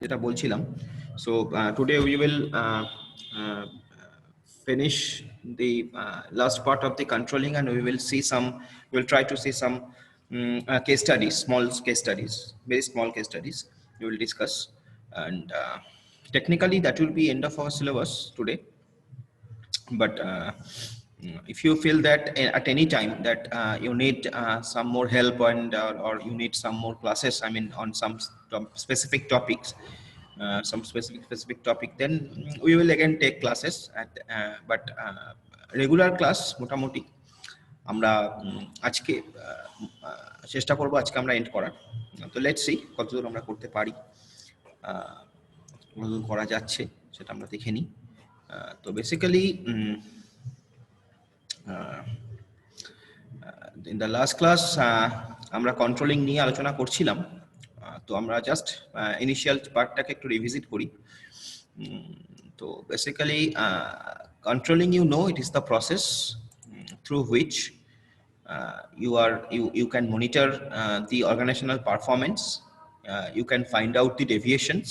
যেটা বলছিলাম so today we will uh, finish the last part of the controlling, and we will see some, we will try to see some case studies, small case studies, very small case studies we will discuss. And technically that will be end of our syllabus today, but if you feel that at any time that you need some more help, and or you need some more classes, I mean on some specific topics, some specific topic, then we will again take classes at but regular class মোটামুটি আমরা আজকে চেষ্টা করব আজকে আমরা and করার। তো let's see কতদূর আমরা করতে পারি, কতদূর করা যাচ্ছে সেটা আমরা দেখে নিই। তো basically in the last class আমরা কন্ট্রোলিং নিয়ে আলোচনা করছিলাম। তো আমরা জাস্ট ইনিশিয়াল পার্টটাকে একটু রিভিজিট করি। তো basically controlling, you know, it is the process through which you can monitor the organizational performance. You can find out the deviations,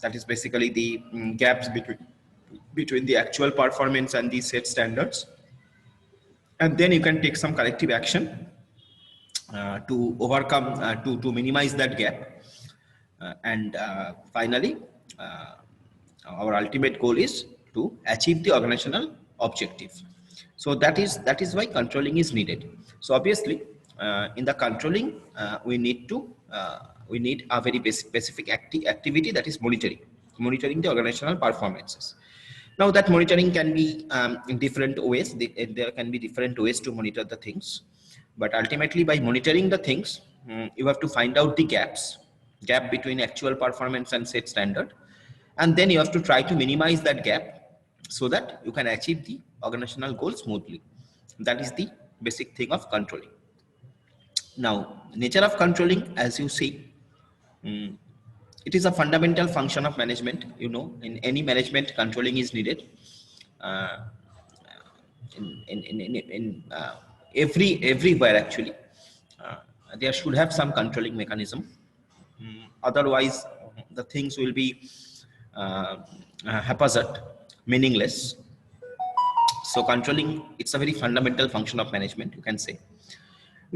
that is basically the gaps between the actual performance and the set standards, and then you can take some corrective action to overcome, to minimize that gap, and finally our ultimate goal is to achieve the organizational objective. So that is why controlling is needed. So obviously in the controlling we need a very specific activity, that is monitoring the organizational performances. Now that monitoring can be in different ways. There can be different ways to monitor the things, but ultimately by monitoring the things you have to find out the gap between actual performance and set standard, and then you have to try to minimize that gap so that you can achieve the organizational goal smoothly. That is the basic thing of controlling. Now, nature of controlling, as you see, it is a fundamental function of management. You know, in any management, controlling is needed. In everywhere actually, there should have some controlling mechanism. Otherwise, the things will be haphazard, meaningless. So controlling, it's a very fundamental function of management, you can say.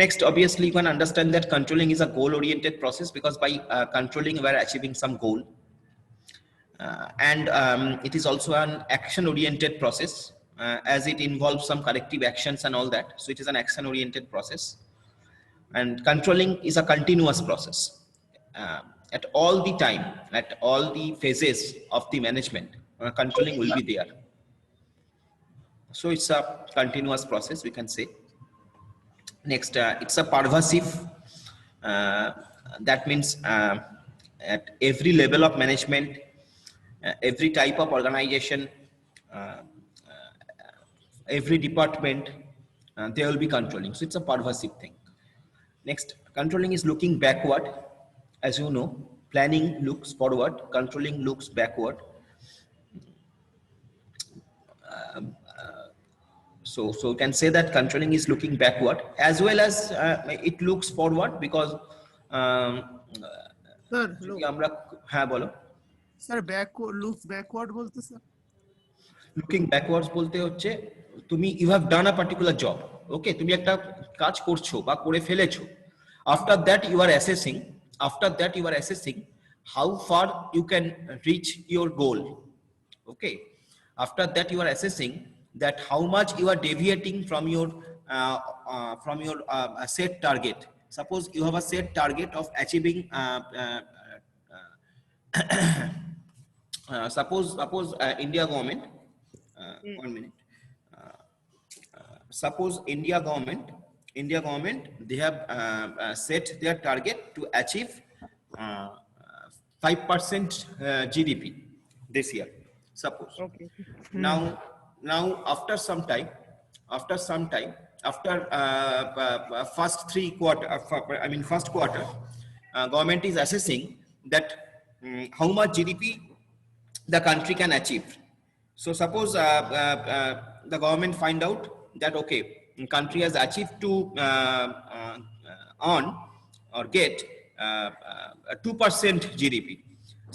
Next, obviously you can understand that controlling is a goal oriented process, because by controlling we are achieving some goal, and it is also an action oriented process, as it involves some corrective actions and all that. So it is an action oriented process, and controlling is a continuous process. At all the time, at all the phases of the management, controlling will be there. So it's a continuous process, we can say. Next, it's a pervasive. That means at every level of management, every type of organization, every department, there will be controlling. So it's a pervasive thing. Next, controlling is looking backward. As you know, planning looks forward, controlling looks backward. So you can say that controlling is looking backward as well as it looks forward, because হ্যাঁ বলো sir looks backward বলতে sir looking backwards বলতে হচ্ছে তুমি you have done a particular job, okay, তুমি একটা কাজ করছো বা করে ফেলেছো, after that you are assessing how far you can reach your goal, okay. After that you are assessing that how much you are deviating from your set target. Suppose you have a set target of achieving suppose India government, 1 minute, suppose India government they have set their target to achieve 5% GDP this year, suppose. Okay. Now after some time, after first quarter, government is assessing that how much GDP the country can achieve. So suppose the government find out that okay, country has achieved to earn or get 2% GDP.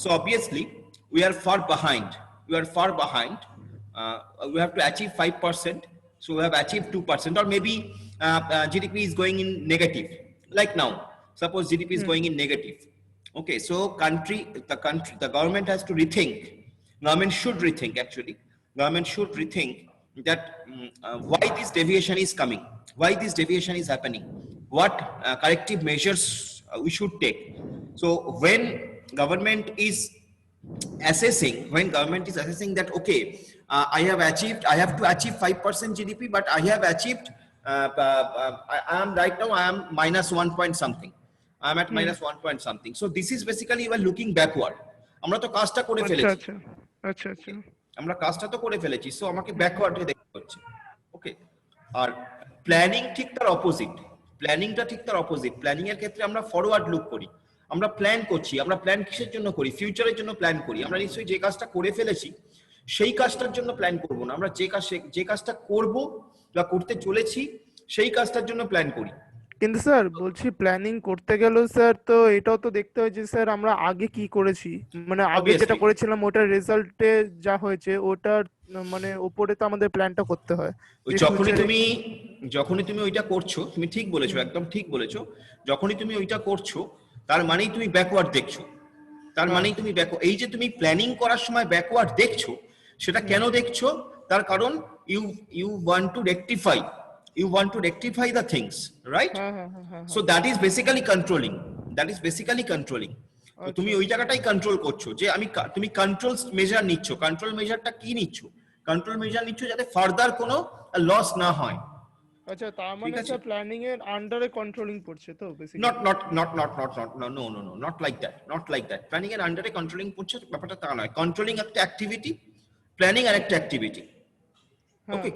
So obviously we are far behind. We are far behind. We have to achieve 5%. So we have achieved 2%, or maybe GDP is going in negative. Like now, suppose GDP is going in negative. Okay, so the government has to rethink. Government should rethink actually. Government should rethink that why this deviation is coming, why this deviation is happening, what corrective measures we should take. So when government is assessing that okay, I have to achieve 5% GDP, but I have achieved I am right now I am minus 1 point something, I am at minus 1 point something. So this is basically we are looking backward. আমরা তো কাজটা করে ফেলেছি, আচ্ছা আচ্ছা আচ্ছা আমরা কাজটা তো করে ফেলেছি, সো আমাকে ব্যাকওয়ার্ডে দেখতে হচ্ছে। ওকে, আর প্ল্যানিং ঠিক তার অপোজিট। প্ল্যানিংটা ঠিক তার অপোজিট। প্ল্যানিং এর ক্ষেত্রে আমরা ফরওয়ার্ড লুক করি, আমরা প্ল্যান করছি। আমরা প্ল্যান কিসের জন্য করি? ফিউচারের জন্য প্ল্যান করি। আমরা নিশ্চয়ই যে কাজটা করে ফেলেছি সেই কাজটার জন্য প্ল্যান করব না, আমরা যে কাজটা করব বা করতে চলেছি সেই কাজটার জন্য প্ল্যান করি। কিন্তু স্যার বলছি প্ল্যানিং করতে গেলেও স্যার তো এটাও তো দেখতে হয় যে স্যার আমরা আগে কি করেছি, মানে আগে যেটা Obviously. করেছিলাম ওটার রেজাল্টে যা হয়েছে ওটার মানে উপরে তো আমাদের প্ল্যানটা করতে হয়। ওই যে যখনই তুমি ওইটা করছো, তুমি ঠিক বলেছো, একদম ঠিক বলেছো। যখনই তুমি ওইটা করছো তার মানেই তুমি ব্যাকওয়ার্ড দেখছো, তার মানেই তুমি এই যে তুমি প্ল্যানিং করার সময় ব্যাকওয়ার্ড দেখছো, সেটা কেন দেখছো? তার কারণ you want to rectify the things, right? So that is basically controlling. তো তুমি ওই জায়গাটাই কন্ট্রোল করছো যে তুমি কন্ট্রোল মেজার নিচ্ছ। কন্ট্রোল মেজারটা কি নিচ্ছ? কন্ট্রোল মেজার নিচ্ছ যাতে ফার্দার কোনো লস না হয়। আচ্ছা, তার মানে স্যার প্ল্যানিং এর আন্ডারে কন্ট্রোলিং পড়ছে তো basically? not like that. Planning এর আন্ডারে কন্ট্রোলিং পড়ছে ব্যাপারটা তা নয়। কন্ট্রোলিং একটা অ্যাক্টিভিটি, প্ল্যানিং আর একটা অ্যাক্টিভিটি। ওকে,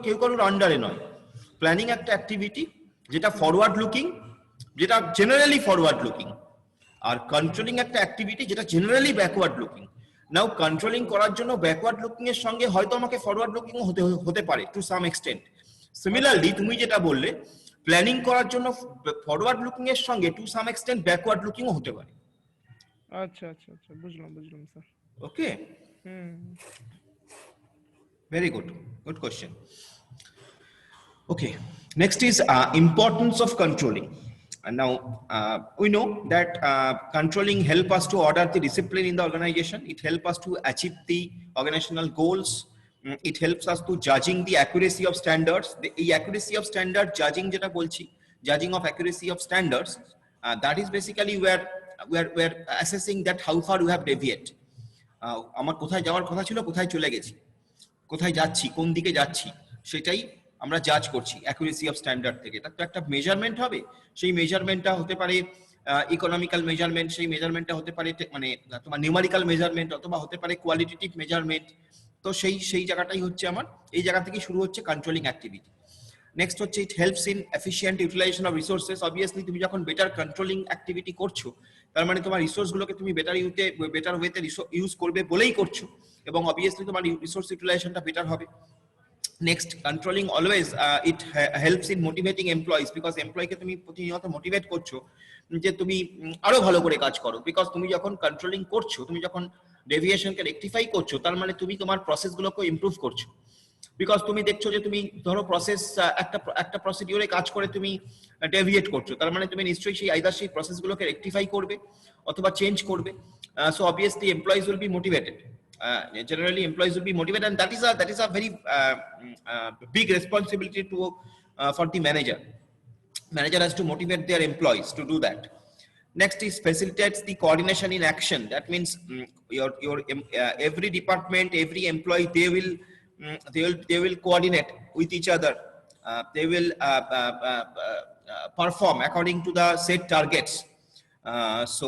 কেউ কারোর আন্ডারে নয়। প্ল্যানিং একটা অ্যাক্টিভিটি যেটা ফরওয়ার্ড লুকিং, যেটা জেনারেলি ফরওয়ার্ড লুকিং, আর কন্ট্রোলিং একটা অ্যাক্টিভিটি যেটা জেনারেলি ব্যাকওয়ার্ড লুকিং। নাও কন্ট্রোলিং করার জন্য ব্যাকওয়ার্ড লুকিং এর সঙ্গে হয়তো আমাকে ফরওয়ার্ড লুকিং হতে পারে টু সাম এক্সটেন্ট। সিমিলারলি তুমি যেটা বললে, প্ল্যানিং করার জন্য ফরওয়ার্ড লুকিং এর সঙ্গে to some extent backward looking হতে পারে। আচ্ছা আচ্ছা আচ্ছা, বুঝলাম sir. Okay, very good question. Okay, next is importance of controlling. And now we know that controlling help us to order the discipline in the organization. It helps us to achieve the organizational goals. It helps us to judging the accuracy of standards. The accuracy of standard judging jeta bolchi, judging of accuracy of standards, that is basically where we are assessing that how far we have deviate. আমার কোথায় যাওয়ার কথা ছিল, কোথায় চলে গেছি, কোথায় যাচ্ছি, কোন দিকে যাচ্ছি, সেটাই আমরা জাজ করছি অ্যাকুরেসি অফ স্ট্যান্ডার্ড থেকে। এটা তো একটা মেজারমেন্ট হবে। সেই মেজারমেন্টটা হতে পারে ইকোনমিক্যাল মেজারমেন্ট, সেই মেজারমেন্টটা হতে পারে মানে তোমার নিউমারিক্যাল মেজারমেন্ট, অথবা হতে পারে কোয়ালিটেটিভ মেজারমেন্ট। তো সেই জায়গাটাই হচ্ছে আমার, এই জায়গা থেকে শুরু হচ্ছে কন্ট্রোলিং অ্যাক্টিভিটি। নেক্সট হচ্ছে it helps in efficient utilisation of resources. Obviously তুমি যখন বেটার কন্ট্রোলিং অ্যাক্টিভিটি করছো, তার মানে তোমার রিসোর্সগুলোকে তুমি বেটার ওয়েতে ইউজ করবে বলেই করছো, এবং অবভিয়াসলি তোমার রিসোর্স ইউটিলাইজেশনটা বেটার হবে। Next, controlling always it helps in motivating employees, because employee কে তুমি প্রতিনিয়ত মোটিভেট করছো যে তুমি আরো ভালো করে কাজ করো। বিকজ তুমি যখন কন্ট্রোলিং করছো, তুমি যখন ডেভিয়েশনকে রেকটিফাই করছো, তার মানে তুমি তোমার প্রসেসগুলোকে ইমপ্রুভ করছো। বিকজ তুমি দেখছো যে তুমি ধরো প্রসেস একটা প্রসিডিউরে কাজ করে তুমি ডেভিয়েট করছো, তার মানে তুমি নিশ্চয়ই সেই প্রসেসগুলোকে রেকটিফাই করবে অথবা চেঞ্জ করবে। So obviously employees will be motivated. Generally employees will be motivated, and that is a very big responsibility for the manager. Manager has to motivate their employees to do that. Next is facilitates the coordination in action. That means your every department, every employee, they will coordinate with each other. They will perform according to the set targets. So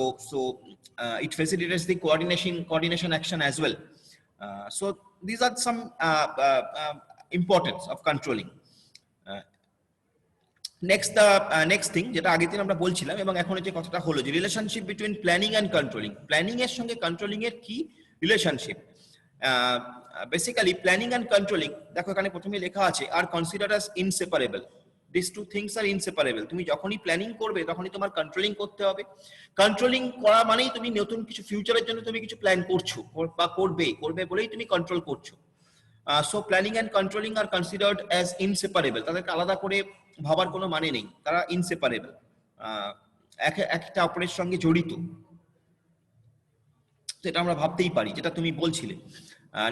it facilitates the coordination action as well. So these are some importance of controlling. Next thing যেটা আগের দিন আমরা বলছিলাম এবং এখন যে কথাটা হলো, যে relationship between planning and controlling. Planning এর সঙ্গে কন্ট্রোলিং এর কি relationship? Basically planning and controlling, দেখো এখানে প্রথমে লেখা আছে are consider as inseparable. This two things are inseparable. তুমি যখনই প্ল্যানিং করবে তখনই তোমার কন্ট্রোলিং করতে হবে। কন্ট্রোলিং করা মানেই তুমি নতুন কিছু ফিউচারের জন্য তুমি কিছু প্ল্যান করছো বা করবে বলেই তুমি কন্ট্রোল করছো। So planning and controlling are considered as inseparable. তাদেরকে আলাদা করে ভাবার কোনো মানে নেই, তারা ইনসেপারেবল, একটা অপরের সঙ্গে জড়িত। সেটা আমরা ভাবতেই পারি, যেটা তুমি বলছিলে।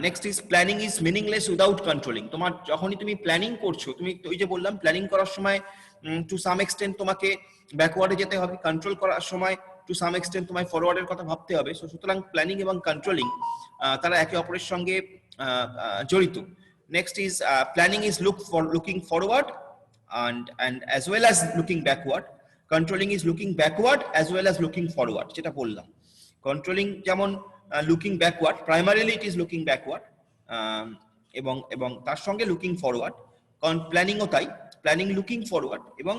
Next is planning is meaningless without controlling. তোমার যখনই তুমি প্ল্যানিং করছো, তুমি ওই যে বললাম প্ল্যানিং করার সময় টু সাম এক্সটেন্ট তোমাকে ব্যাকওয়ার্ডে যেতে হবে, কন্ট্রোল করার সময় টু সাম এক্সটেন্ট তোমায় ফরওয়ার্ডের কথা ভাবতে হবে। সুতরাং প্ল্যানিং এবং কন্ট্রোলিং তারা একে অপরের সঙ্গে জড়িত। Next is planning is looking forward and as well as looking backward. Controlling is looking backward as well as looking forward, যেটা বললাম। কন্ট্রোলিং যেমন looking backward, primarily it is looking backward, এবং তার সঙ্গে লুকিং ফরওয়ার্ড। প্ল্যানিংও তাই, planning looking forward এবং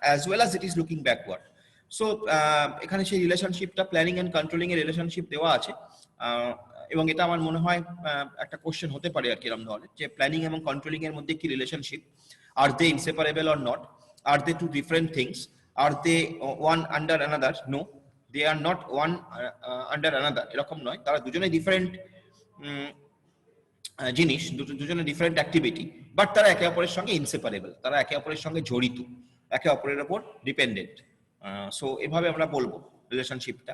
as well as it is looking backward. So এখানে সেই রিলেশনশিপটা, প্ল্যানিং এন্ড কন্ট্রোলিং এর রিলেশনশিপ দেওয়া আছে। এবং এটা আমার মনে হয় একটা কোশ্চেন হতে পারে আর কি এরকম ধরনের, যে প্ল্যানিং এবং কন্ট্রোলিং এর মধ্যে কি relationship, are they inseparable or not, are they two different things, are they one under another? No, they are not one under another, এরকম নয়, তারা দুজনে ডিফারেন্ট জিনিস, দুজনে ডিফারেন্ট অ্যাক্টিভিটি, বাট তারা একে অপরের সঙ্গে ইনসেপারেবল, তারা একে অপরের সঙ্গে জড়িত, একে অপরের উপর ডিপেন্ডেন্ট। সো এভাবে আমরা বলবো রিলেশনশিপটা।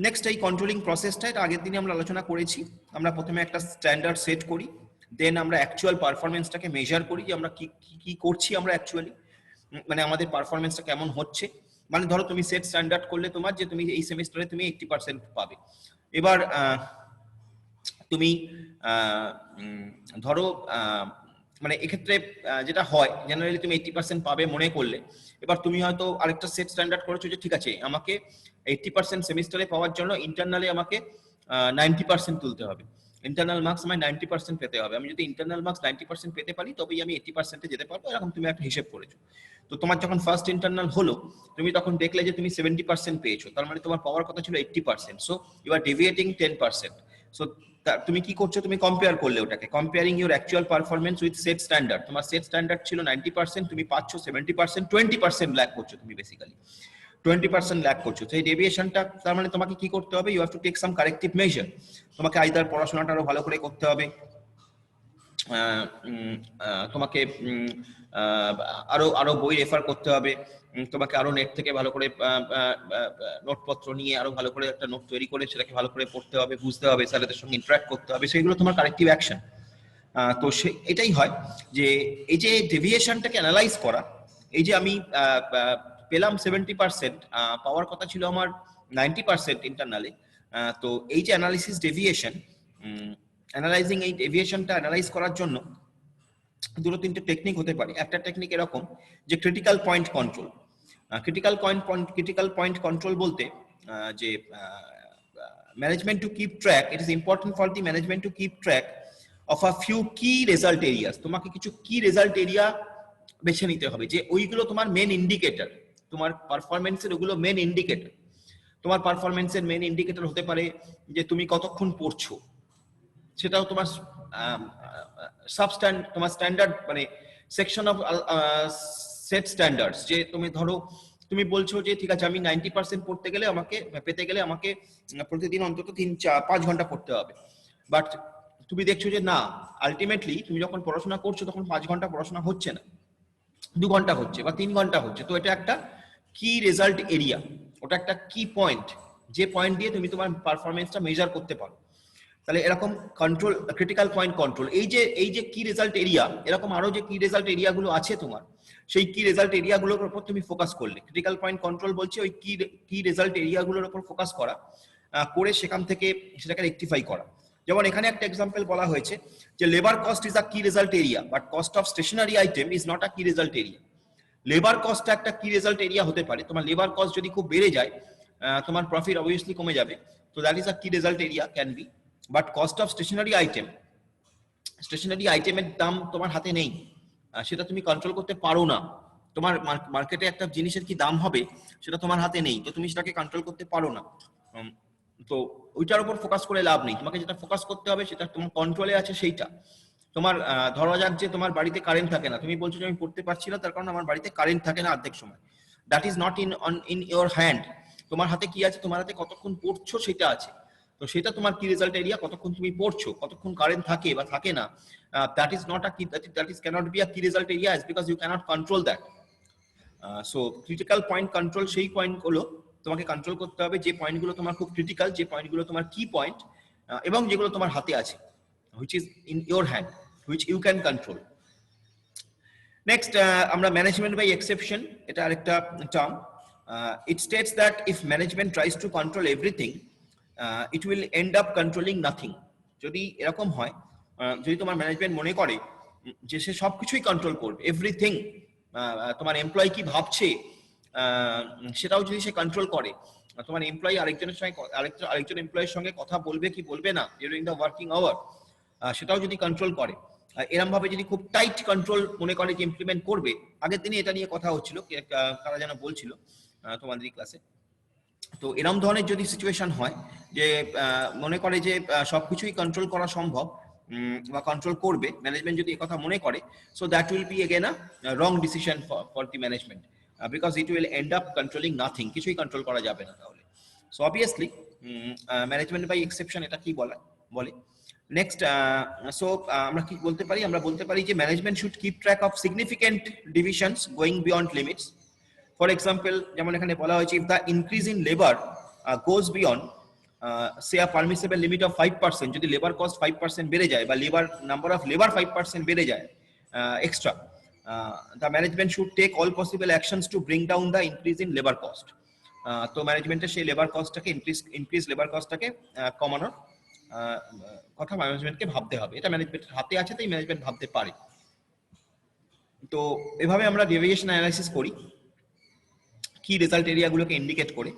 নেক্সট এই কন্ট্রোলিং প্রসেসটা, এটা আগের দিনে আমরা আলোচনা করেছি। আমরা প্রথমে একটা স্ট্যান্ডার্ড সেট করি, দেন আমরা অ্যাকচুয়াল পারফরমেন্সটাকে মেজার করি, যে আমরা কি করছি আমরা অ্যাকচুয়ালি, মানে আমাদের পারফরমেন্সটা কেমন হচ্ছে। মানে ধরো তুমি সেট স্ট্যান্ডার্ড করলে তোমার, যে তুমি এই সেমিস্টারে তুমি 80% পাবে। এবার তুমি ধরো মানে এক্ষেত্রে যেটা হয় জেনারেলি তুমি 80% পাবে মনে করলে, এবার তুমি হয়তো আরেকটা সেট স্ট্যান্ডার্ড করেছো যে ঠিক আছে আমাকে 80% সেমিস্টারে পাওয়ার জন্য ইন্টারনালি আমাকে 90% তুলতে হবে, ইন্টারনাল মার্কস আমায় 90% পেতে হবে। আমি যদি ইন্টারনাল মার্কস 90% পেতে পারি তবেই আমি 80% যেতে পারবো, এরকম তুমি একটা হিসেব করেছো। তো তোমার যখন ফার্স্ট ইন্টারনাল হলো, তুমি তখন দেখলে যে তুমি 70% পেয়েছো, তার মানে তোমার পাওয়ার কথা ছিল 80%, so you R deviating 10%। So তুমি কি করছো, তুমি কম্পেয়ার করলে ওটাকে, comparing your actual performance with set standard. তোমার সেট স্ট্যান্ডার্ড ছিল 90%, তুমি পাচ্ছ 70%, 20% ল্যাক করছো তুমি, বেসিক্যালি 20% ল্যাক করছো। সেই ডেভিয়েশনটা, তার মানে তোমাকে কি করতে হবে, you have to take some corrective measure. তোমাকে আইদার পড়াশোনাটা আরো ভালো করে করতে হবে, তোমাকে আরো বই রেফার করতে হবে, তোমাকে আরো নেট থেকে ভালো করে নোটপত্র নিয়ে আরো ভালো করে একটা নোট তৈরি করে সেটাকে ভালো করে পড়তে হবে, বুঝতে হবে, স্যারদের সঙ্গে ইন্টারঅ্যাক্ট করতে হবে, সেগুলো তোমার কারেক্টিভ অ্যাকশন। তো এটাই হয় যে এই যে ডেভিয়েশনটাকে অ্যানালাইজ করা, এই যে আমি পেলাম 70%, পাওয়ার কথা ছিল আমার 90% ইন্টারনালে। তো এই যে অ্যানালিসিস ডেভিয়েশন, অ্যানালাইজিং এই ডেভিয়েশনটা অ্যানালাইজ করার জন্য দুটো তিনটে টেকনিক হতে পারে। একটা টেকনিক এরকম যে critical point control. Critical point control বলতে যে management to keep track, it is important for the management to keep track of a few কি রেজাল্ট এরিয়াস। তোমাকে কিছু কি রেজাল্ট এরিয়া বেছে নিতে হবে, যে ওইগুলো তোমার মেন ইন্ডিকেটর, তোমার পারফরমেন্সের ওগুলো মেন ইন্ডিকেটর। তোমার পারফরমেন্সের মেন ইন্ডিকেটর হতে পারে যে তুমি কতক্ষণ পড়ছো, সেটাও তোমার তোমার স্ট্যান্ডার্ড, মানে সেকশন অফ সেট স্ট্যান্ডার্ডস। যে তুমি ধরো তুমি বলছো যে ঠিক আছে আমি 90% পড়তে গেলে পেতে গেলে আমাকে প্রতিদিন অন্তত 3-4-5 ঘন্টা পড়তে হবে, বাট তুমি দেখছো যে না, আলটিমেটলি তুমি যখন পড়াশোনা করছো তখন 5 ঘন্টা পড়াশোনা হচ্ছে না, 2 ঘন্টা হচ্ছে বা 3 ঘন্টা হচ্ছে। তো এটা একটা কি রেজাল্ট এরিয়া, ওটা একটা কি পয়েন্ট, যে পয়েন্ট দিয়ে তুমি তোমার পারফরমেন্সটা মেজার করতে পারো। তাহলে এরকম কন্ট্রোল, ক্রিটিক্যাল পয়েন্ট কন্ট্রোল, এই যে কি রেজাল্ট এরিয়া, এরকম আরো যে কি রেজাল্ট এরিয়া গুলো আছে তোমার, সেই কি রেজাল্ট এরিয়া গুলোর উপর তুমি ফোকাস করলে। ক্রিটিক্যাল পয়েন্ট কন্ট্রোল বলছে ওই কি রেজাল্ট এরিয়া গুলোর উপর ফোকাস করা, করে সেখান থেকে সেটাকে রেকটিফাই করা। যেমন এখানে একটা এক্সাম্পল বলা হয়েছে যে labour cost is a key result area, but cost of stationery item is not a key result area. Labour কস্টটা একটা কি রেজাল্ট এরিয়া হতে পারে, তোমার লেবার কস্ট যদি খুব বেড়ে যায় তোমার প্রফিট অবভিয়াসলি কমে যাবে, তো that is a key result area, can be. But cost of stationery আইটেমের দাম তোমার হাতে নেই, সেটা তুমি কন্ট্রোল করতে পারো না। তোমার মার্কেটে একটা জিনিসের কি দাম হবে সেটা তোমার হাতে নেই, তো তুমি সেটাকে কন্ট্রোল করতে পারো না। তো ওইটার উপর ফোকাস করে লাভ নেই, তোমাকে যেটা ফোকাস করতে হবে সেটা তোমার কন্ট্রোলে আছে সেইটা, তোমার ধরা যাক যে তোমার বাড়িতে কারেন্ট থাকে না, তুমি বলছো যে আমি পড়তে পারছি না তার কারণ আমার বাড়িতে কারেন্ট থাকে না অর্ধেক সময়। That is not in your hand. তোমার হাতে কি আছে? তোমার হাতে কতক্ষণ পড়ছো সেটা আছে। তো সেটা তোমার কি রেজাল্ট এরিয়া, কতক্ষণ তুমি পড়ছো, কতক্ষণ কারেন্ট থাকে বা থাকে না, that is not a key, that is can't be a key result area because you can't control that. So critical point control সেই পয়েন্টগুলো তোমাকে কন্ট্রোল করতে হবে, যে পয়েন্টগুলো তোমার খুব ক্রিটিক্যাল, যে পয়েন্টগুলো তোমার কি পয়েন্ট, এবং যেগুলো তোমার হাতে আছে, which is in your hand, which you can control. Next, আমরা management by exception, এটা আরেকটা term. It states that if management tries to control everything, it will end up controlling nothing. যদি এরকম হয়, যদি তোমার ম্যানেজমেন্ট মনে করে যে সে সবকিছুই কন্ট্রোল করবে, এভরিথিং, তোমার এমপ্লয়ি কি ভাবছে সেটাও যদি সে কন্ট্রোল করে, তোমার এমপ্লয়ি আরেকজনের সঙ্গে আরেকজন এমপ্লয়ের সঙ্গে কথা বলবে কি বলবে না ডিউরিং দ্য ওয়ার্কিং আওয়ার, সেটাও যদি কন্ট্রোল করে, এরকম ভাবে যদি খুব টাইট কন্ট্রোল মনে করে যে ইমপ্লিমেন্ট করবে। আগের দিনে এটা নিয়ে কথা হচ্ছিল, কারা যেন বলছিল তোমাদের ক্লাসে। তো এরকম ধরনের যদি সিচুয়েশন হয় যে মনে করে যে সবকিছুই কন্ট্রোল করা সম্ভব বা কন্ট্রোল করবে, ম্যানেজমেন্ট যদি কথা মনে করে, so that will be again a wrong decision for the management, because it will end up controlling nothing, কিছুই কন্ট্রোল করা যাবে না তাহলে। So obviously management by exception এটা কি বলে। নেক্সট, সো আমরা কি বলতে পারি? আমরা বলতে পারি যে management should keep track of significant divisions going beyond limits. For example, যেমন এখানে বলা হয়েছে, if the increase in labour goes beyond say a permissible limit of 5%, যদি লেবার কস্ট 5% বেড়ে যায় বা লেবার নাম্বার অফ লেবার 5% বেড়ে যায় extra, the management should take all possible actions to bring down the increase in labor cost. তো ম্যানেজমেন্টের সেই labour কস্টটাকে increase labour কস্টটাকে কমানোর কথা ম্যানেজমেন্টকে ভাবতে হবে। এটা ম্যানেজমেন্টের হাতে আছে, তাই ম্যানেজমেন্ট ভাবতে পারে। তো এভাবে আমরা ডেভিয়েশন অ্যানালাইসিস করি, কি রেজাল্ট এরিয়াগুলোকে ইন্ডিকেট করে,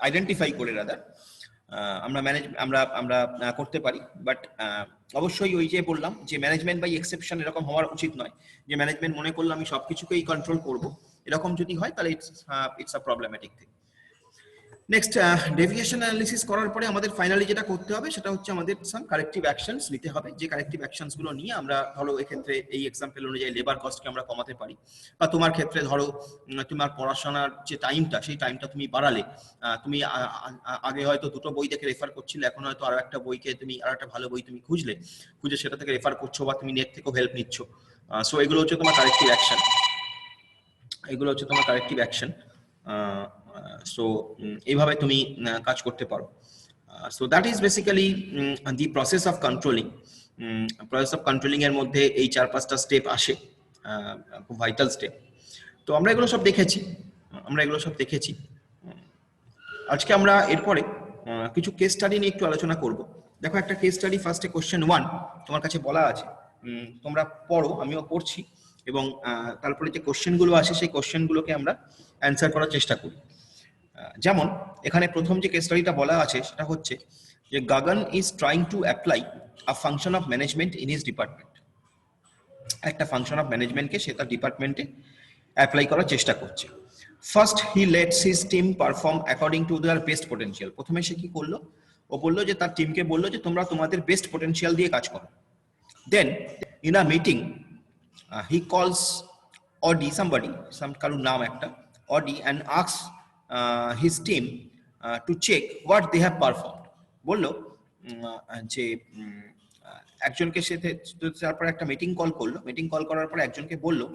আইডেন্টিফাই করে রাদার আমরা করতে পারি। বাট অবশ্যই ওই যে বললাম যে ম্যানেজমেন্ট বাই এক্সেপশন এরকম হওয়ার উচিত নয় যে ম্যানেজমেন্ট মনে করলো আমি সবকিছুকেই কন্ট্রোল করব, এরকম যদি হয় তাহলে it's a problematic thing. Next, deviation analysis করার পরে আমাদের ফাইনালি যেটা করতে হবে সেটা হচ্ছে আমাদের সাম কারেক্টিভ অ্যাকশনস নিতে হবে, যে কারেক্টিভ অ্যাকশনস গুলো নিয়ে আমরা ধরো এক্ষেত্রে এই এক্সাম্পল অনুযায়ী লেবার কস্টকে আমরা কমাতে পারি, বা তোমার ক্ষেত্রে ধরো তোমার পড়াশোনার যে টাইমটা সেই টাইমটা তুমি বাড়ালে, তুমি আগে হয়তো দুটো বই থেকে রেফার করছিলে, এখন হয়তো আরো একটা বইকে তুমি আর একটা ভালো বই তুমি খুঁজে সেটা থেকে রেফার করছো, বা তুমি নেট থেকেও হেল্প নিচ্ছ। সো এগুলো হচ্ছে তোমার কারেক্টিভ অ্যাকশন, সো এইভাবে তুমি কাজ করতে পারো। So that is basically the process of controlling. এর মধ্যে এই 4-5টা স্টেপ আসে, খুব ভাইটাল স্টেপ। তো আমরা এগুলো সব দেখেছি। আজকে আমরা এরপরে কিছু কেস স্টাডি নিয়ে একটু আলোচনা করব। দেখো, একটা কেস স্টাডি, ফার্স্টে কোশ্চেন 1 তোমার কাছে বলা আছে, তোমরা পড়ো, আমিও পড়ছি, এবং তারপরে যে কোশ্চেনগুলো আসে সেই কোশ্চেনগুলোকে আমরা অ্যান্সার করার চেষ্টা করি। যেমন এখানে প্রথম যে কেস স্টাডিটা বলা আছে সেটা হচ্ছে যে Gagan is trying to apply a function of management in his department. একটা ফাংশন অফ ম্যানেজমেন্টকে সে তার ডিপার্টমেন্টে অ্যাপ্লাই করার চেষ্টা করছে। First he lets his team perform according to their best potential. প্রথমে সে কি করলো? ও বললো যে তার টিমকে বললো যে তোমরা তোমাদের বেস্ট পোটেনশিয়াল দিয়ে কাজ করো। দেন ইন আ মিটিং হি কলস অডি, কারোর নাম একটা Audi, and asks his team to check what they have performed. বললো যে একজনকে সে তারপর একটা মিটিং কল করার পর একজনকে বললো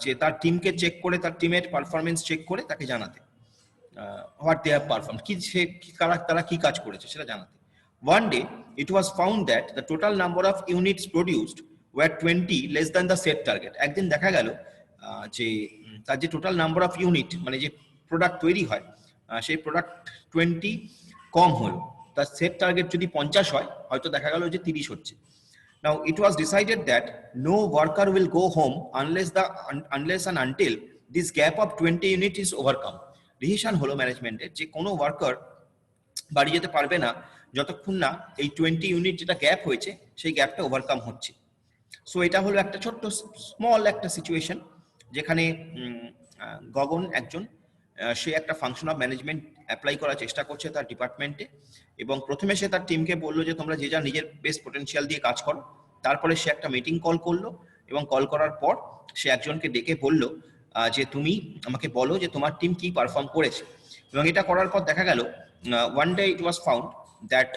যে তার টিমকে চেক করে, তার টিমের পারফরমেন্স চেক করে তাকে জানাতে, what they have performed, কি তারা কি কাজ করেছে সেটা জানাতে। One day it was found that the total number of units produced were 20 less than the set target. একদিন দেখা গেল যে তার যে টোটাল নাম্বার অফ ইউনিট, মানে যে প্রোডাক্ট তৈরি হয়, সেই প্রোডাক্ট 20 কম হলো। তার সেট টার্গেট যদি 50 হয়, হয়তো দেখা গেল যে 30 হচ্ছে। Now it was decided that no worker will go home unless and until this gap of 20 unit is overcome. Decision হলো ম্যানেজমেন্টের যে কোনো ওয়ার্কার বাড়ি যেতে পারবে না যতক্ষণ না এই 20 ইউনিট যেটা গ্যাপ হয়েছে সেই গ্যাপটা ওভারকাম হচ্ছে। সো এটা হলো একটা ছোট্ট স্মল একটা সিচুয়েশন যেখানে গগন একজন সে একটা ফাংশন অফ ম্যানেজমেন্ট অ্যাপ্লাই করার চেষ্টা করছে তার ডিপার্টমেন্টে, এবং প্রথমে সে তার টিমকে বললো যে তোমরা যে যা নিজের বেস্ট পোটেনশিয়াল দিয়ে কাজ করো। তারপরে সে একটা মিটিং কল করলো, এবং কল করার পর সে একজনকে ডেকে বললো যে তুমি আমাকে বলো যে তোমার টিম কি পারফর্ম করেছে। এবং এটা করার পর দেখা গেল one day it was found that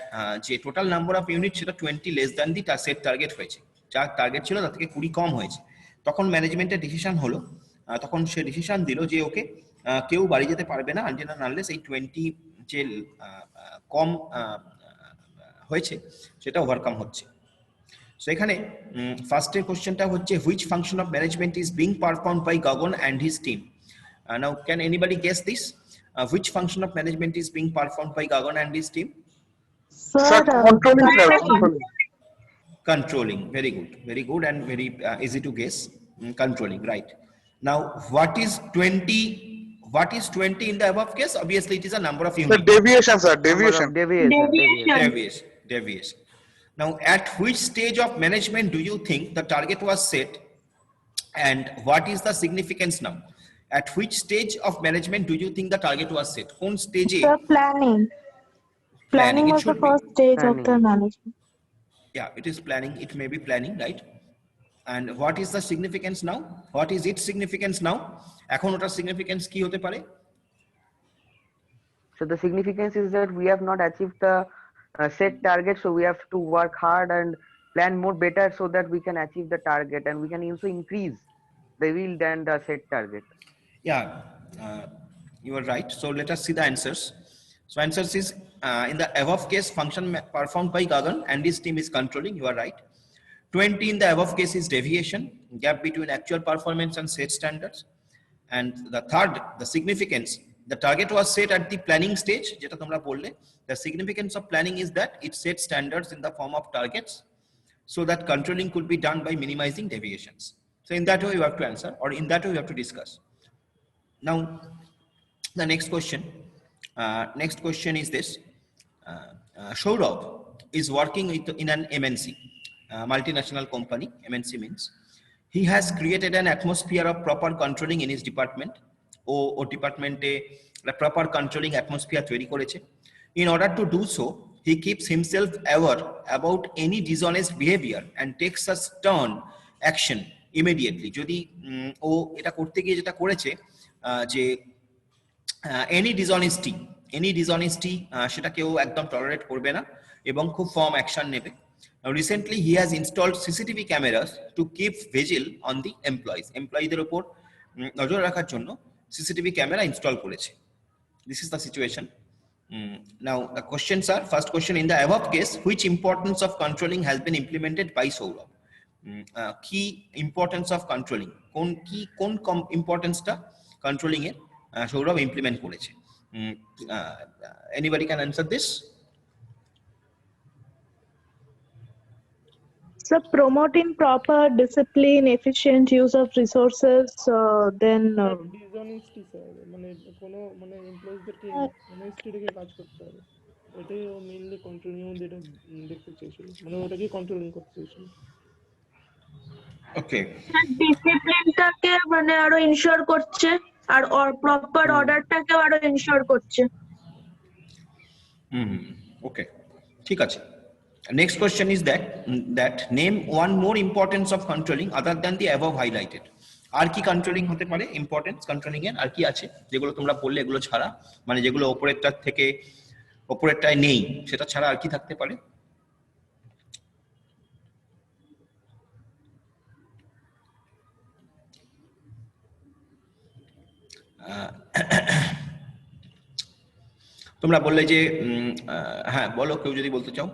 যে টোটাল নাম্বার অফ ইউনিট সেটা 20 less than the set target হয়েছে, যা টার্গেট ছিল তার থেকে 20 কম হয়েছে। তখন ম্যানেজমেন্টের ডিসিশন হলো, তখন সে ডিসিশন দিল যে ওকে কেউ বাড়ি যেতে পারবে না আনটিল এন্ড আনলেস এই 20 যে কম হয়েছে সেটা ওভারকাম হচ্ছে। সো এখানে ফার্স্টের কোশ্চেনটা হচ্ছে which function of management is being performed by Gagan and his team. Now can anybody guess this? Which function of management is being performed by Gagan and his team? Sir, controlling, sir, controlling. Controlling. Very good and very easy to guess. Controlling, right. Now, what is 20? What is 20 in the above case? Obviously, it is a number of Sir, units. deviation, sir, deviation. Deviation. Now, at which stage of management do you think the target was set, and what is the significance now? At which stage of management do you think the target was set? On stage A? The planning. Planning It was the should be. first stage of Planning. the management. Yeah, it is planning. It may be planning, right? And what is the significance now? What is its significance now? এখন ওটার significance কি হতে পারে? So the significance is that we have not achieved the set target, so we have to work hard and plan more better so that we can achieve the target, and we can also increase the yield than the set target. Yeah, you are right. So let us see the answers. So answers is in the above case, function performed by Gagan and his team is controlling. You are right. 20 in the above case is deviation, gap between actual performance and set standards. And the third, the significance, the target was set at the planning stage. যেটা তোমরা বললে, the significance of planning is that it sets standards in the form of targets, so that controlling could be done by minimizing deviations. So in that way you have to answer, or in that way you have to discuss. Now, the next question is this. Saurabh is working in an MNC, multinational company. MNC means he has created an atmosphere of proper controlling in his department. ও ডিপার্টমেন্টে proper controlling atmosphere তৈরি করেছে. In order to do so, he keeps himself aware about any dishonest behavior and takes a stern action immediately. যদি ও এটা করতে গিয়ে যেটা করেছে যে এনি ডিসঅনেস্টি সেটা কেউ একদম টলারেট করবে না এবং খুব ফার্ম অ্যাকশন নেবে। Recently he has installed CCTV cameras to keep vigil on the এমপ্লয়িদের উপর নজর রাখার জন্য সিসিটিভি ক্যামেরা ইনস্টল করেছে। This is the situation. Now the questions are, first question, in the above case, which importance of controlling has been implemented by Saurabh? Key importance of controlling, কোন ইম্পর্টেন্সটা controlling এর Sourav implement করেছে? Anybody can answer this? So promoting proper discipline, efficient use of resources, then dishonesty sir, মানে কোনো মানে এমপ্লয়িজদেরকে honesty রেখে কাজ করতে হবে, এটাই ও মেইনলি কন্ট্রোলিং এর যেটা দেখতে চেয়েছিল, মানে ওটাকে কন্ট্রোলিং করতে চেয়েছিল। ওকে, ডিসিপ্লিনটাকে মানে আরো ইনশিওর করছে আর প্রপার অর্ডারটাকে আরো ইনশিওর করছে। ওকে, ঠিক আছে। Next question is that name one more importance of controlling other than the above highlighted. আর কি কন্ট্রোলিং হতে পারে, ইম্পর্টেন্স কন্ট্রোলিং এর আর কি আছে যেগুলো তোমরা বললে, এগুলো ছাড়া, মানে যেগুলো ওপরেরটার থেকে ওপরেরটায় নেই সেটা ছাড়া আর কি থাকতে পারে? তোমরা বললে যে হ্যাঁ বলো, কেউ যদি বলতে চাও।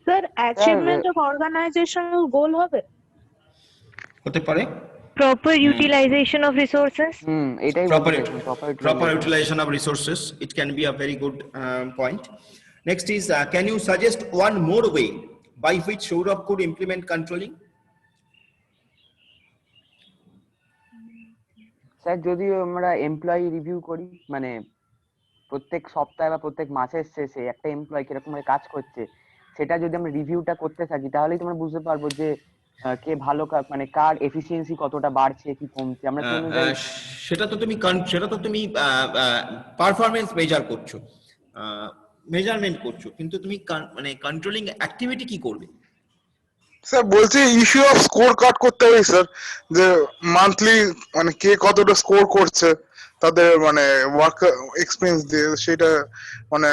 স্যার অ্যাচিভমেন্ট অফ অর্গানাইজেশনাল গোল হবে, হতে পারে Proper utilization of resources. এটাই proper utilization of resources. It can be a very good point. Next is, can you suggest one more way by which Saurabh could implement controlling? Sir যদি আমরা employee review করি, মানে প্রত্যেক সপ্তাহে বা প্রত্যেক মাসের শেষে একটা এমপ্লয়ি কিরকম ভাবে কাজ করছে সেটা যদি আমরা রিভিউটা করতে থাকি, তাহলেই তোমরা বুঝতে পারবো যে কে ভালো মানে কার এফিসিয়েন্সি কতটা বাড়ছে কি কমছে, আমরা কি অনুযায়ী সেটা তো তুমি পারফরমেন্স মেজার করছো, মেজারমেন্ট করছো, কিন্তু তুমি মানে কন্ট্রোলিং অ্যাক্টিভিটি কি করবে? স্যার বলছি ইস্যু অফ স্কোর কার্ড করতে হবে স্যার, যে মান্থলি মানে কে কতটা স্কোর করছে তাদের মানে ওয়ার্ক এক্সপেরিয়েন্স দিয়ে, সেটা মানে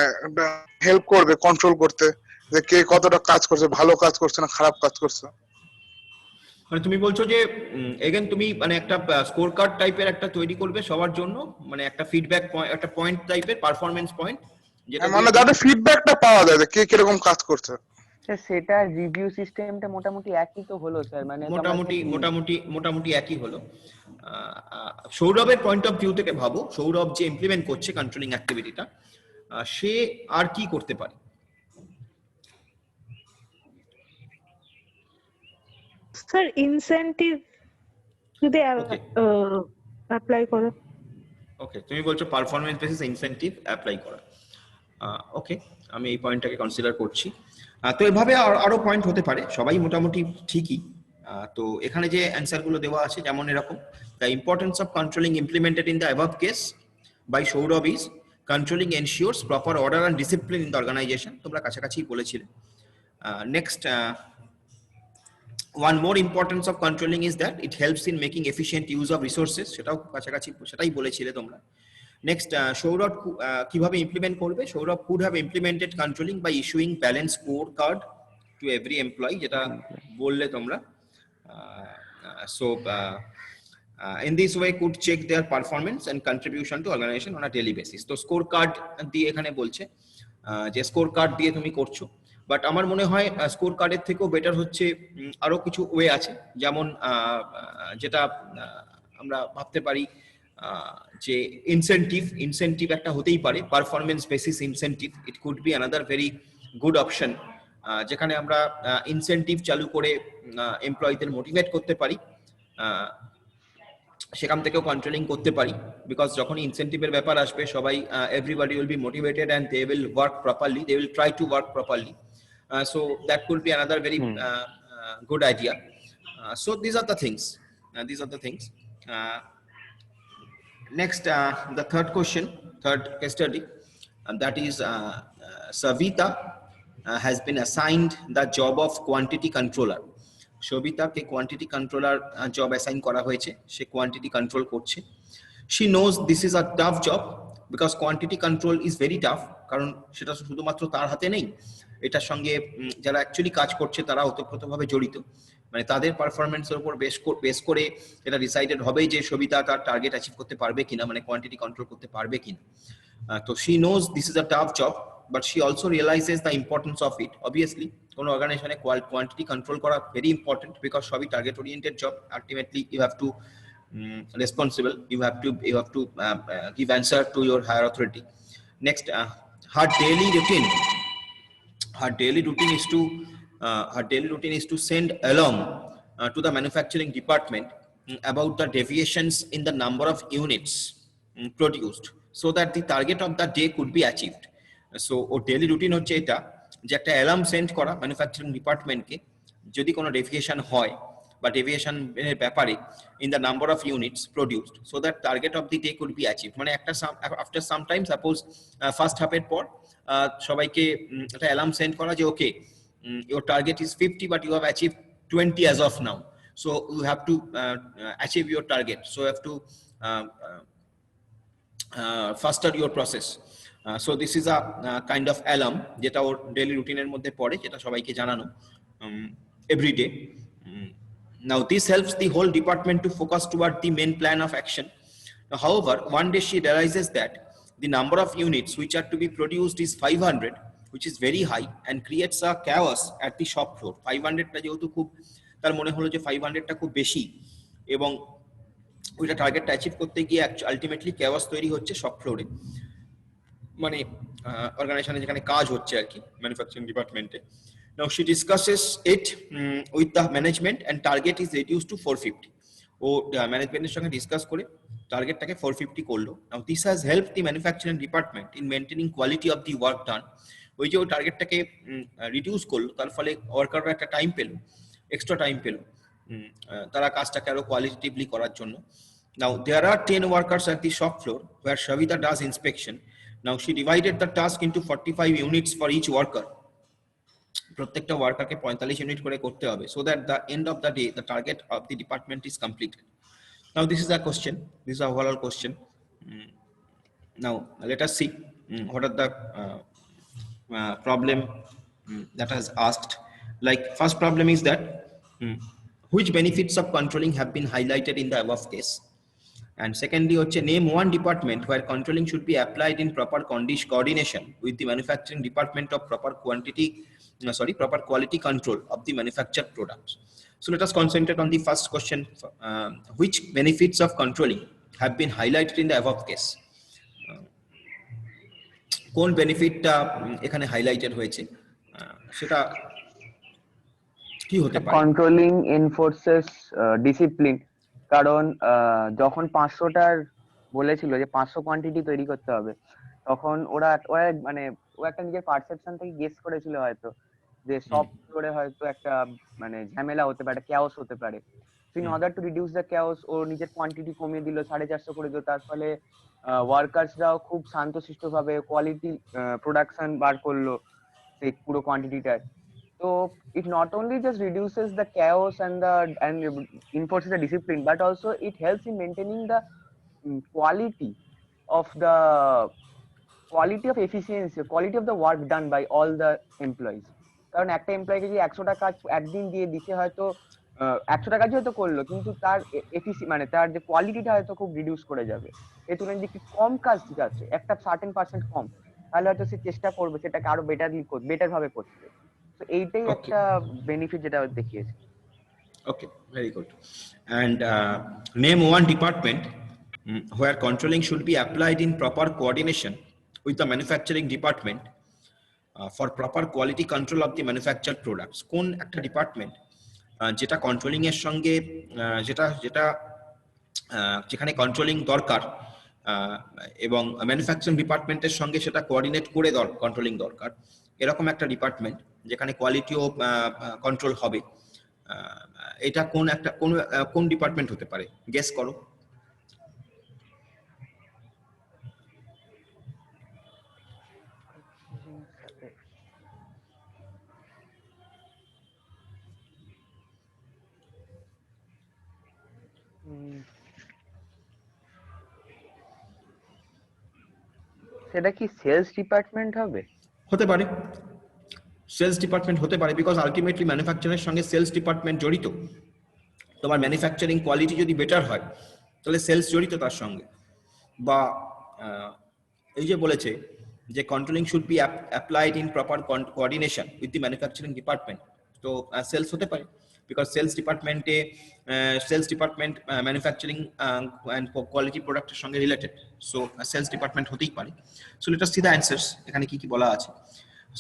হেল্প করবে কন্ট্রোল করতে যে কে কতটা কাজ করছে, ভালো কাজ করছে না খারাপ কাজ করছে। মানে তুমি বলছো যে এগেন তুমি মানে একটা স্কোর কার্ড টাইপের একটা তৈরি করবে সবার জন্য, মানে একটা ফিডব্যাক পয়েন্ট, একটা পয়েন্ট টাইপের পারফরমেন্স পয়েন্ট, যেটা মানে যাতে ফিডব্যাকটা পাওয়া যায় যে কে কিরকম কাজ করছে। স্যার সেটা রিভিউ সিস্টেমটা মোটামুটি একই তো হলো স্যার, মানে তো আমরা মোটামুটি একই হলো। সৌরভের পয়েন্ট অফ ভিউ থেকে ভাবো, সৌরভ যে ইমপ্লিমেন্ট করছে কন্ট্রোলিং অ্যাক্টিভিটিটা, সে আর কি করতে পারে? স্যার ইনসেন্টিভ যদি Okay. অ্যাপ্লাই করে। ওকে, তুমি বলছো পারফরমেন্স বেসিস ইনসেন্টিভ অ্যাপ্লাই করা। ওকে, আমি এই পয়েন্টটাকে কনসিডার করছি। তো এভাবে আরো পয়েন্ট হতে পারে, সবাই মোটামুটি ঠিকই। তো এখানে যে অ্যান্সার গুলো দেওয়া আছে যেমন এরকম, the importance of controlling implemented in the above case by Sourav is controlling ensures proper order and discipline in the organisation. তোমরা কাছাকাছি বলেছিলে। Next, one more importance of controlling is that it helps in making efficient use of resources, সেটাও কাছাকাছি সেটাই বলেছিলে তোমরা। Next, Sourav কিভাবে implement করবে? Sourav could have implemented controlling by issuing balanced scorecard to every employee, যেটা বললে তোমরা। So in this way could check their performance and contribution to organization on a daily basis. তো স্কোর কার্ড দিয়ে এখানে বলছে যে স্কোর কার্ড দিয়ে তুমি করছো, বাট আমার মনে হয় স্কোর কার্ডের থেকেও বেটার হচ্ছে আরো কিছু ওয়ে আছে, যেমন যেটা আমরা ভাবতে পারি যে ইনসেন্টিভ একটা হতেই পারে, performance basis incentive, it could be another very good option, যেখানে আমরা ইনসেন্টিভ চালু করে এমপ্লয়ীদের মোটিভেট করতে পারি, সেখান থেকেও কন্ট্রোলিং করতে পারি। বিকজ যখনই ইনসেন্টিভের ব্যাপার আসবে সবাই everybody will be motivated and they will work properly, they will try to work properly. So that could be another very good idea. So these are the things. Next, the third case study, and that is Savita has been assigned the job of quantity controller. সবিতাকে quantity controller job assign করা হয়েছে, সে quantity control করছে। she knows this is a tough job because quantity control is very tough, কারণ সেটা শুধুমাত্র তার হাতে নেই, এটার সঙ্গে যারা অ্যাকচুয়ালি কাজ করছে তারা ওতপ্রোতভাবে জড়িত, মানে তাদের পারফরমেন্সের উপর বেস করে এটা ডিসাইডেড হবে যে সবিতা তার টার্গেট অ্যাচিভ করতে পারবে কিনা, মানে কোয়ান্টিটি কন্ট্রোল করতে পারবে কিনা। তো she knows this is a tough job, but she also realizes the importance of it. Obviously কোনো অর্গানাইজেশনে কোয়ান্টিটি কন্ট্রোল করা ভেরি ইম্পর্টেন্ট, বিকজ সবই target oriented job. Ultimately you have to responsible, you have to give answer to your higher authority. Next, her daily routine is to send along to the manufacturing department about the deviations in the number of units produced so that the target of the day could be achieved. So daily routine হচ্ছে এটা, যে একটা alarm send করা manufacturing ডিপার্টমেন্টকে যদি কোনো deviation হয় বা ডেভিয়েশন এর ব্যাপারে in the number of units produced so that target of the day could be achieved. মানে একটা after some time, suppose first half এর পর সবাইকে একটা অ্যালার্ম সেন্ড করা যে ওকে your target is 50 but you have achieved 20 as of now, so you have to achieve your target, so you have to faster your process. So this is a kind of alarm যেটা ওর daily রুটিনের মধ্যে পড়ে, যেটা সবাইকে জানানো every day. Now this helps the whole department to focus toward the main plan of action. Now, however, one day she realizes that the number of units which are to be produced is 500, which is very high and creates a chaos at the shop floor. 500 টা যেহেতু খুব, তার মনে হলো যে 500 টা খুব বেশি এবং ওইটা টার্গেটটা অ্যাচিভ করতে গিয়ে আলটিমেটলি chaos তৈরি হচ্ছে শপ ফ্লোরে, মানে অর্গানাইজেশনে যেখানে কাজ হচ্ছে আর কি, ম্যানুফ্যাকচারিং ডিপার্টমেন্টে। Now she discusses it with the management and target is reduced to 450. ও ম্যানেজমেন্টের সঙ্গে ডিসকাস করে টার্গেটটাকে 450 করলো। Now this has helped the manufacturing department in maintaining quality of the work done. ওই যে ও টার্গেটটাকে রিডিউস করলো, তার ফলে ওয়ার্কাররা একটা টাইম পেলো, এক্সট্রা টাইম পেলো, তারা কাজটাকে আরো কোয়ালিটেটিভলি করার জন্য। Now there are 10 workers at the shop floor where Shavita does inspection. Now she divided the task into 45 units for each worker. প্রত্যেকটা ওয়ার্কারকে 45 ইউনিট করে করতে হবে, so that the end of the day the target of the department is completed. Now this is a question, this is a overall question. Now let us see what are the problem that has asked. Like first problem is that which benefits of controlling have been highlighted in the above case, and secondly name one department where controlling should be applied in proper coordination with the manufacturing department of proper quality control of the manufactured products. So let us concentrate on the first question, which benefits of controlling have been highlighted in the above case. কোন বেনিফিটটা এখানে highlighted হয়েছে সেটা কি হতে পারে? Controlling এনফোর্সেস discipline, কারণ যখন 500টার বলেছিল যে 500 কোয়ান্টিটি তৈরি করতে হবে, তখন ওরা মানে ও একটা নিজের পারসেপশন থেকে গেস করেছিল হয়তো যে সব ফ্লোরে হয়তো একটা মানে ঝামেলা হতে পারে, ক্যাওস হতে পারে। In order to reduce the chaos ও নিজের কোয়ান্টিটি কমিয়ে দিল, 450 করে দিল। তার ফলে ওয়ার্কার্সরাও খুব শান্তশিষ্টভাবে কোয়ালিটি প্রোডাকশন বার করলো সেই পুরো কোয়ান্টিটিটার। So it not only just reduces the chaos and enforces the discipline, but also it helps in maintaining the quality of efficiency, quality of the work done by all the employees. কারণ একটা এমপ্লয়িকে যদি 100টা কাজ একদিন দিয়ে দিতে হয়তো 100টা কাজ হয়তো করলো, কিন্তু তার মানে তার যে কোয়ালিটিটা হয়তো খুব রিডিউস করে যাবে। এই তুলনায় যদি কম কাজ ঠিক আছে, একটা সার্টেন পার্সেন্ট কম, তাহলে হয়তো সে চেষ্টা করবে সেটাকে আরো বেটার ভাবে করতে। তো এইটাই একটা বেনিফিট যেটা দেখিয়েছে। Okay, very good. And name one department where controlling should be applied in proper coordination with the manufacturing department for proper quality control of the manufactured products. কোন একটা ডিপার্টমেন্ট যেটা কন্ট্রোলিং এর সঙ্গে যেখানে কন্ট্রোলিং দরকার এবং ম্যানুফ্যাকচারিং ডিপার্টমেন্টের সঙ্গে সেটা কোঅর্ডিনেট করে কন্ট্রোলিং দরকার, এরকম একটা ডিপার্টমেন্ট যেখানে কোয়ালিটিও কন্ট্রোল হবে, এটা কোন ডিপার্টমেন্ট হতে পারে? গেস করো। সেটা কি সেলস ডিপার্টমেন্ট হবে? হতে পারে, সেলস ডিপার্টমেন্ট হতে পারে, বিকজ আলটিমেটলি ম্যানুফ্যাকচারের সঙ্গে সেলস ডিপার্টমেন্ট জড়িত। তোমার ম্যানুফ্যাকচারিং কোয়ালিটি যদি বেটার হয় তাহলে সেলস জড়িত তার সঙ্গে। বা এই যে বলেছে যে controlling should be applied in proper coordination with the manufacturing department, তো সেলস হতে পারে, because sales department manufacturing and quality প্রোডাক্টের সঙ্গে রিলেটেড, সো সেলস ডিপার্টমেন্ট হতেই পারে। So let us see the answers, এখানে কি কি বলা আছে।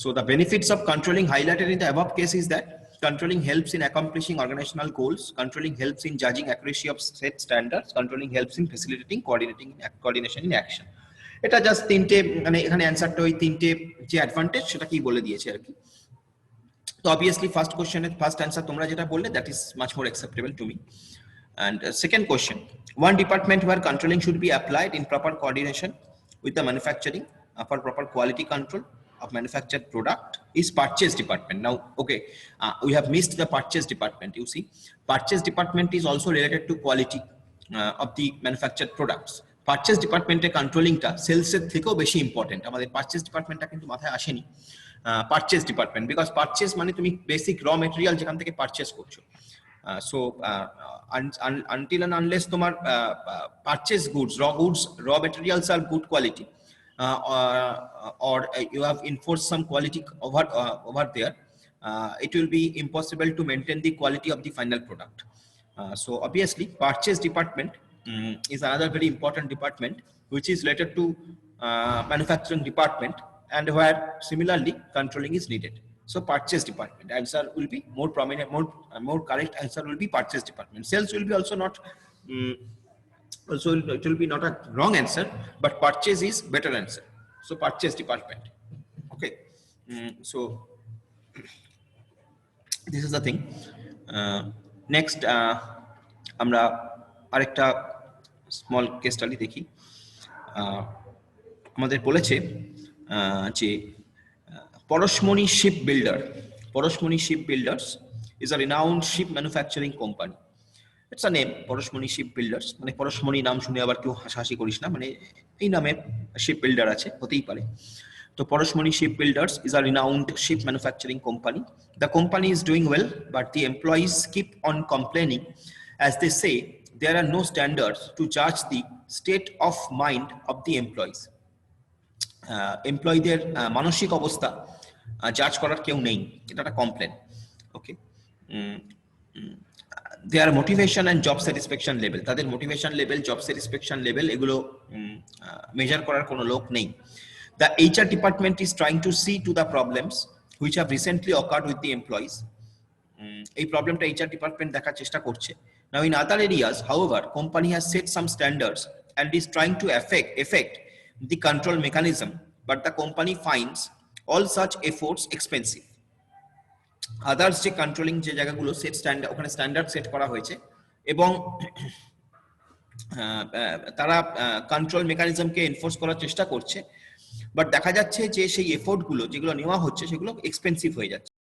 So the benefits of controlling highlighted in the above case is that controlling helps in accomplishing organizational goals, controlling helps in judging accuracy of set standards, controlling helps in facilitating coordination in action. এটা just তিনটে, মানে এখানে অ্যানসারটা ওই তিনটে যে advantage সেটা কি বলে দিয়েছে আর কি। তো অবভিয়াসলি ফার্স্ট কোশ্চেনের ফার্স্ট অ্যান্সার তোমরা যেটা বললে that is much more acceptable to me. And second question, one department where controlling should be applied in proper coordination with the manufacturing for proper quality control of manufactured product is purchase department. Now okay, we have missed the purchase department. You see, purchase department is also related to quality of the manufactured products. Purchase department এর কন্ট্রোলিংটা sales এর থেকেও বেশি important. আমাদের purchase ডিপার্টমেন্টটা কিন্তু মাথায় আসেনি, purchase department, because purchase মানে তুমি বেসিক র মেটেরিয়াল যেখান থেকে পারচেজ করছো। So until and unless তোমার purchase goods, raw materials are good quality, or you have enforced some quality over there, it will be impossible to maintain the quality of the final product. So obviously purchase department is another very important department which is related to manufacturing department, and where similarly controlling is needed. So purchase department answer will be more prominent, more correct answer will be purchase department. Sales will be also not also it will be not a wrong answer, but purchase is better answer. So purchase department. Okay, so this is the thing. Next আমরা আরেকটা small case study দেখি। আমাদের বলেছে যে Parashmoni ship builder, Parashmoni ship builders is a renowned ship manufacturing company. It's a name, Parashmoni ship builders, মানে পরশমণি নাম শুনে আবার কেউ হাসাহাসি করিস না, মানে এই নামের শিপ বিল্ডার আছে, হতেই পারে। তো Parashmoni ship builders is a renowned ship manufacturing company. The company is doing well, but the employees keep on complaining as they say there are no standards to judge the state of mind of the employees. এমপ্লয়ীদের মানসিক অবস্থা জাজ করার কেউ নেই, এটা একটা complain. Okay, their motivation and job satisfaction level, তাদের motivation level, job satisfaction level এগুলো মেজার করার কোনো লোক নেই। The HR department is trying to see to the problems which have recently occurred with the employees. এই প্রবলেমটা HR department দেখার চেষ্টা করছে। Now in other areas, however, company has set some standards and is trying to affect the control mechanism, but the company finds all such efforts expensive. Others যে controlling যে জায়গাগুলো set standard, ওখানে standard set করা হয়েছে এবং তারা control মেকানিজমকে enforce করার চেষ্টা করছে, বাট দেখা যাচ্ছে যে সেই এফোর্ট গুলো যেগুলো নেওয়া হচ্ছে সেগুলো এক্সপেন্সিভ হয়ে যাচ্ছে।